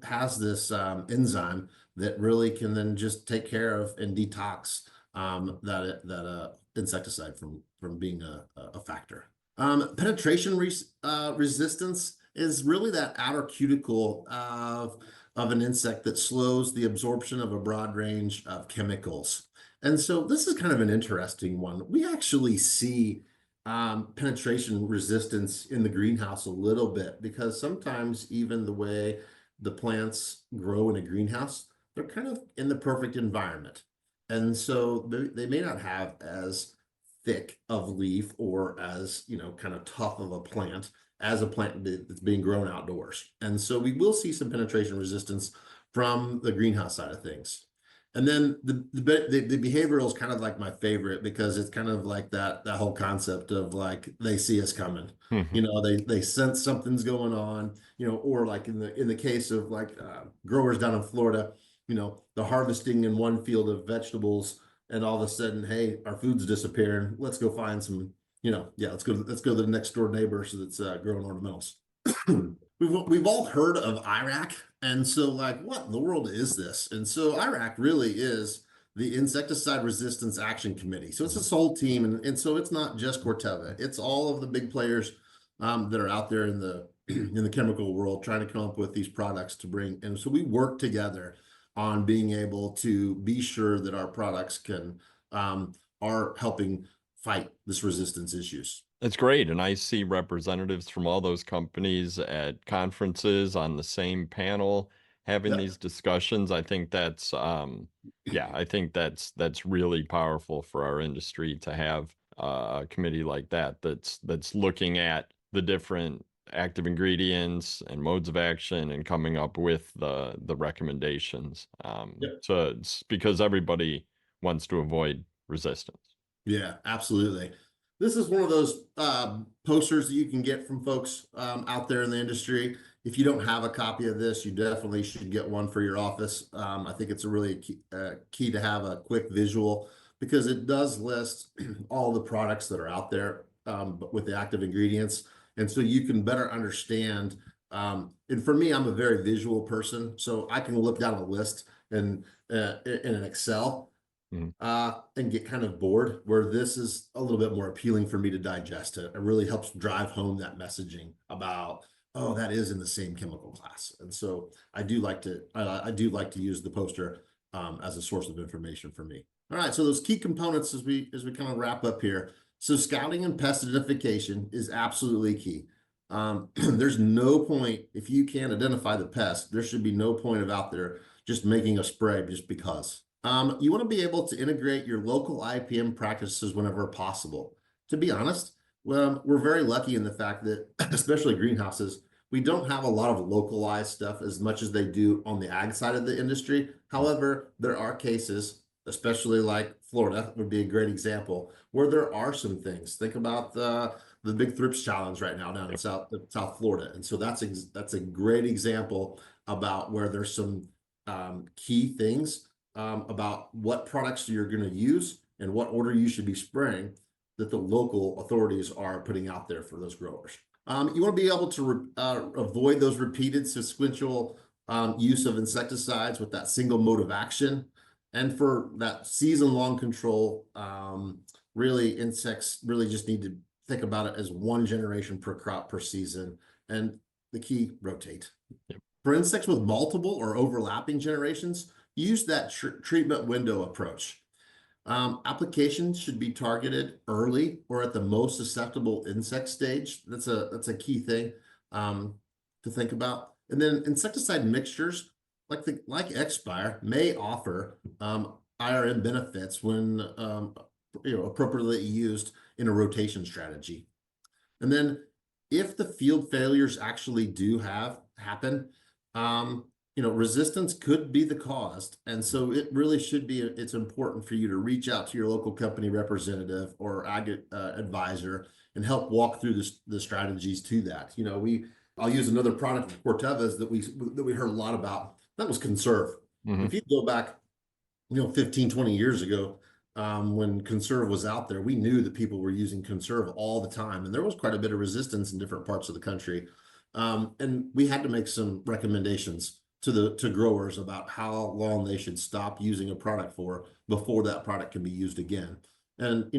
has this enzyme that really can then just take care of and detox that insecticide from being a factor. Penetration resistance is really that outer cuticle of an insect that slows the absorption of a broad range of chemicals. And so this is kind of an interesting one. We actually see penetration resistance in the greenhouse a little bit because sometimes even the way the plants grow in a greenhouse, they're kind of in the perfect environment. And so they may not have as thick of leaf or as, kind of tough of a plant as a plant that's being grown outdoors. And so we will see some penetration resistance from the greenhouse side of things. And then the behavioral is kind of like my favorite because it's kind of like that whole concept of like they see us coming. They sense something's going on, or like in the case of like growers down in Florida, the harvesting in one field of vegetables, and all of a sudden, hey, our food's disappearing. Let's go find some, yeah, let's go to the next door neighbor so that's growing ornamentals. We've all heard of Iraq, and so like, what in the world is this? And so Iraq really is the Insecticide Resistance Action Committee. So it's this whole team, and so it's not just Corteva; it's all of the big players that are out there in the in the chemical world trying to come up with these products to bring. And so we work together on being able to be sure that our products are helping fight this resistance issues. It's great. And I see representatives from all those companies at conferences on the same panel having Yep. these discussions. I think that's yeah, I think that's really powerful for our industry to have a committee like that that's looking at the different active ingredients and modes of action and coming up with the recommendations. Yep. So it's because everybody wants to avoid resistance. Yeah, absolutely. This is one of those posters that you can get from folks out there in the industry. If you don't have a copy of this, you definitely should get one for your office. I think it's a really key to have a quick visual because it does list all the products that are out there with the active ingredients. And so you can better understand. And for me, I'm a very visual person, so I can look down a list and in an Excel Mhm. and get kind of bored, where this is a little bit more appealing for me to digest it. It really helps drive home that messaging about, oh, that is in the same chemical class. And so I do like to use the poster as a source of information for me. All right, so those key components as we kind of wrap up here. So scouting and pest identification is absolutely key. There's no point if you can't identify the pest, there should be no point of out there just making a spray just because. You want to be able to integrate your local IPM practices whenever possible. To be honest, well, we're very lucky in the fact that, especially greenhouses, we don't have a lot of localized stuff as much as they do on the ag side of the industry. However, there are cases, especially like Florida would be a great example, where there are some things. Think about the Big Thrips Challenge right now down in Yep. South Florida, and so that's a great example about where there's some key things about what products you're going to use and what order you should be spraying that the local authorities are putting out there for those growers. You want to be able to avoid those repeated sequential use of insecticides with that single mode of action. And for that season-long control, really insects really just need to think about it as one generation per crop per season. And the key, rotate. Yep. For insects with multiple or overlapping generations, use that treatment window approach. Applications should be targeted early or at the most susceptible insect stage. That's a key thing to think about. And then insecticide mixtures like XXpire may offer IRM benefits when appropriately used in a rotation strategy. And then if the field failures actually do happen, resistance could be the cause. And so it really should be, it's important for you to reach out to your local company representative or ag advisor and help walk through the strategies to that. I'll use another product of Corteva's that we heard a lot about. That was Conserve. Mhm. If you go back, 15, 20 years ago, when Conserve was out there, we knew that people were using Conserve all the time, and there was quite a bit of resistance in different parts of the country. And we had to make some recommendations to growers about how long they should stop using a product for before that product can be used again. And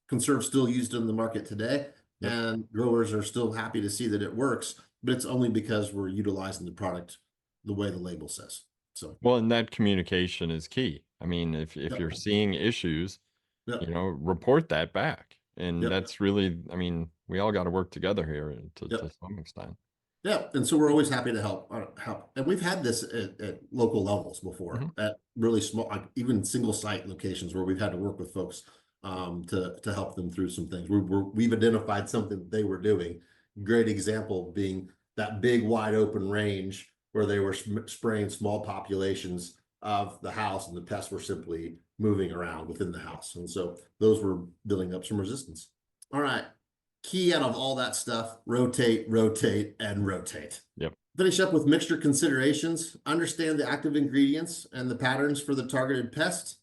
Conserve still used in the market today, Yep. and growers are still happy to see that it works, but it's only because we're utilizing the product the way the label says. So Well, and that communication is key. I mean, if Yep. you're seeing issues, Yep. report that back. And Yep. that's really, I mean, we all got to work together here to Yep. some extent. Yeah, and so we're always happy to help. And we've had this at local levels before, Mhm. at really small, like even single site locations where we've had to work with folks to help them through some things. We've identified something that they were doing. Great example being that big wide open range where they were spraying small populations of the house, and the pests were simply moving around within the house, and so those were building up some resistance. All right, key out of all that stuff: rotate, rotate, and rotate. Yep. Finish up with mixture considerations. Understand the active ingredients and the patterns for the targeted pest.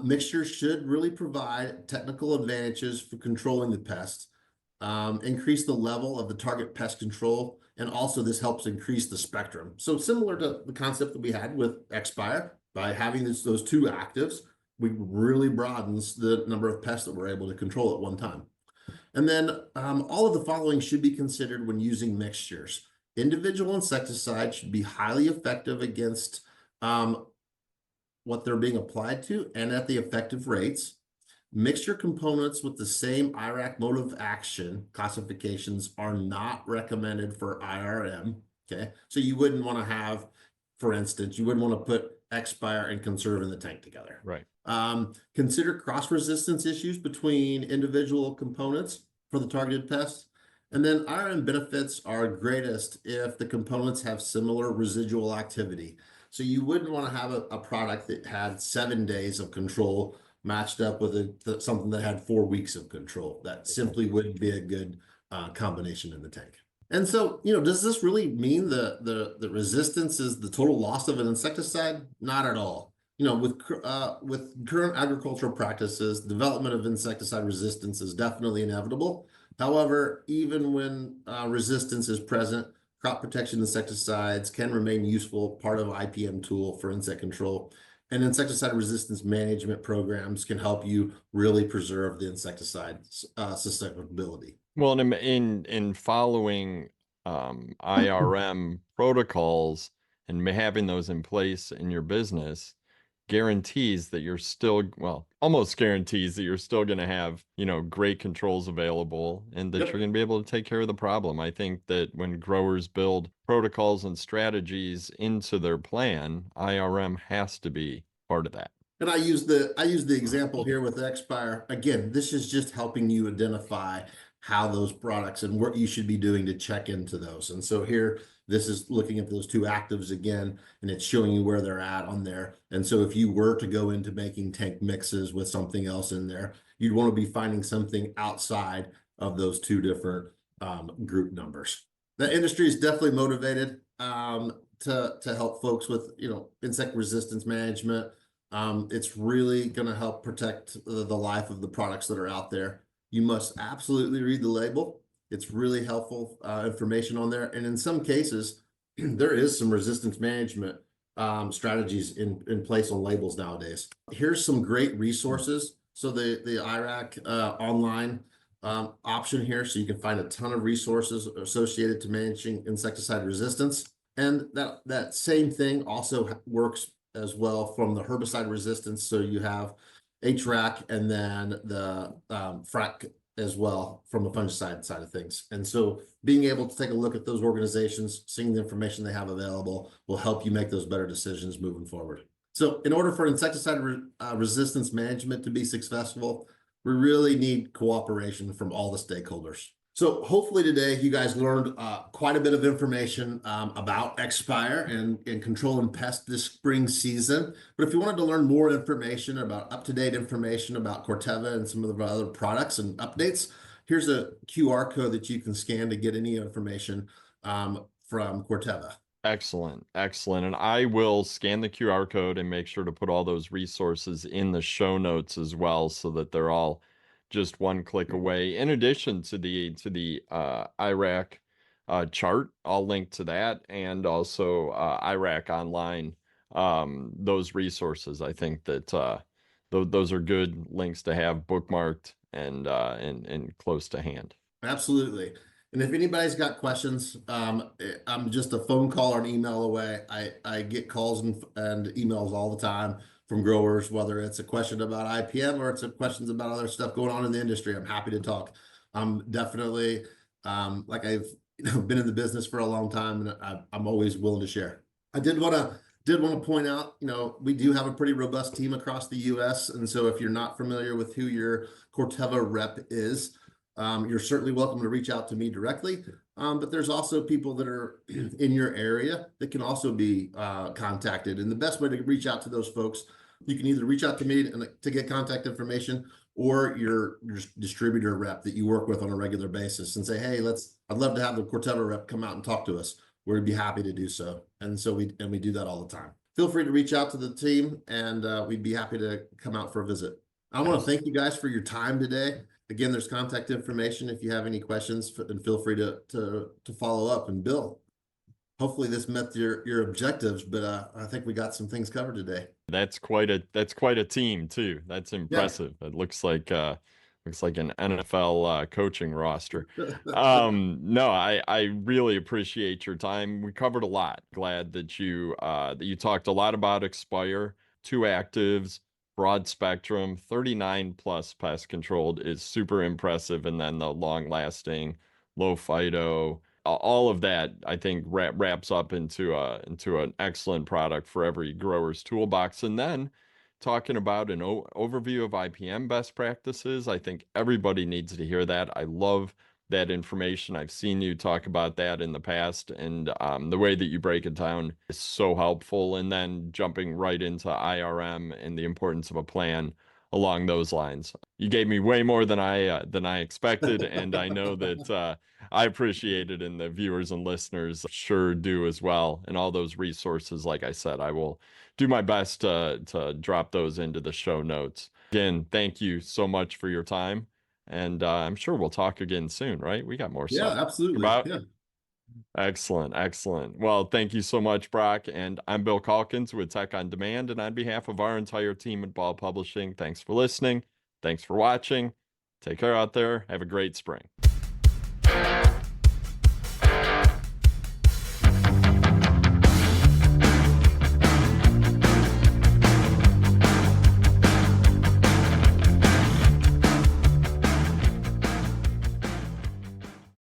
Mixtures should really provide technical advantages for controlling the pest, increase the level of the target pest control, and also this helps increase the spectrum. So similar to the concept that we had with XXpire, by having those two actives, we really broadens the number of pests that we're able to control at one time. And then all of the following should be considered when using mixtures. Individual insecticides should be highly effective against what they're being applied to and at the effective rates. Mixture components with the same IRAC mode of action classifications are not recommended for IRM. Okay, so you wouldn't want to have, for instance, you wouldn't want to put XXpire and conserve in the tank together. Right. Consider cross-resistance issues between individual components for the targeted pest. And then IRM benefits are greatest if the components have similar residual activity. So you wouldn't want to have a product that had 7 days of control matched up with something that had 4 weeks of control. That simply wouldn't be a good combination in the tank. And so, does this really mean the resistance is the total loss of an insecticide? Not at all. With current agricultural practices, development of insecticide resistance is definitely inevitable. However, even when resistance is present, crop protection insecticides can remain useful part of IPM tool for insect control. And insecticide resistance management programs can help you really preserve the insecticide susceptibility. Well, in following IRM protocols and having those in place in your business guarantees that you're still, well, almost guarantees that you're still going to have, great controls available and that Yep. you're going to be able to take care of the problem. I think that when growers build protocols and strategies into their plan, IRM has to be part of that. And I use the example here with XXpire. Again, this is just helping you identify how those products and what you should be doing to check into those. And so here, this is looking at those two actives again, and it's showing you where they're at on there. And so if you were to go into making tank mixes with something else in there, you'd want to be finding something outside of those two different group numbers. The industry is definitely motivated to help folks with insect resistance management. It's really going to help protect the life of the products that are out there. You must absolutely read the label. It's really helpful information on there. And in some cases, there is some resistance management strategies in place on labels nowadays. Here's some great resources. So the IRAC online option here, so you can find a ton of resources associated to managing insecticide resistance. And that same thing also works as well from the herbicide resistance. So you have HRAC and then the FRAC as well from the fungicide side of things. And so being able to take a look at those organizations, seeing the information they have available will help you make those better decisions moving forward. So in order for insecticide resistance management to be successful, we really need cooperation from all the stakeholders. So hopefully today you guys learned quite a bit of information about XXpire and controlling pests this spring season. But if you wanted to learn more information about up-to-date information about Corteva and some of the other products and updates, here's a QR code that you can scan to get any information from Corteva. Excellent, excellent. And I will scan the QR code and make sure to put all those resources in the show notes as well, so that they're all just one click away. In addition to the IRAC chart, I'll link to that, and also IRAC online, those resources. I think that those are good links to have bookmarked and close to hand. Absolutely. And if anybody's got questions, I'm just a phone call or an email away. I get calls and emails all the time. from growers, whether it's a question about IPM or it's a questions about other stuff going on in the industry. I'm happy to talk. I'm definitely, like I've been in the business for a long time, and I'm always willing to share. I did want to point out, we do have a pretty robust team across the U.S. And so if you're not familiar with who your Corteva rep is, you're certainly welcome to reach out to me directly. But there's also people that are in your area that can also be contacted. And the best way to reach out to those folks, you can either reach out to me to get contact information, or your distributor rep that you work with on a regular basis and say, hey, I'd love to have the Corteva rep come out and talk to us. We'd be happy to do so. And so we do that all the time. Feel free to reach out to the team, and we'd be happy to come out for a visit. I want to thank you guys for your time today. Again, there's contact information if you have any questions, and feel free to follow up. And Bill, hopefully this met your objectives, but I think we got some things covered today. That's quite a team too. That's impressive. Yeah. It looks like an NFL coaching roster. No, I really appreciate your time. We covered a lot. Glad that you talked a lot about XXpire, 2 actives, broad spectrum, 39 plus pest controlled is super impressive. And then the long lasting, low phyto, all of that, I think, wraps up into an excellent product for every grower's toolbox. And then talking about an overview of IPM best practices, I think everybody needs to hear that. I love that information. I've seen you talk about that in the past, and the way that you break it down is so helpful. And then jumping right into IRM and the importance of a plan along those lines. You gave me way more than I expected, and I know that I appreciate it, and the viewers and listeners sure do as well. And all those resources, like I said, I will do my best to drop those into the show notes. Again, thank you so much for your time, and I'm sure we'll talk again soon, right? We got more stuff. Yeah, absolutely. About. Yeah. Excellent, excellent. Well, thank you so much, Broch. And I'm Bill Calkins with Tech on Demand. And on behalf of our entire team at Ball Publishing, thanks for listening. Thanks for watching. Take care out there. Have a great spring.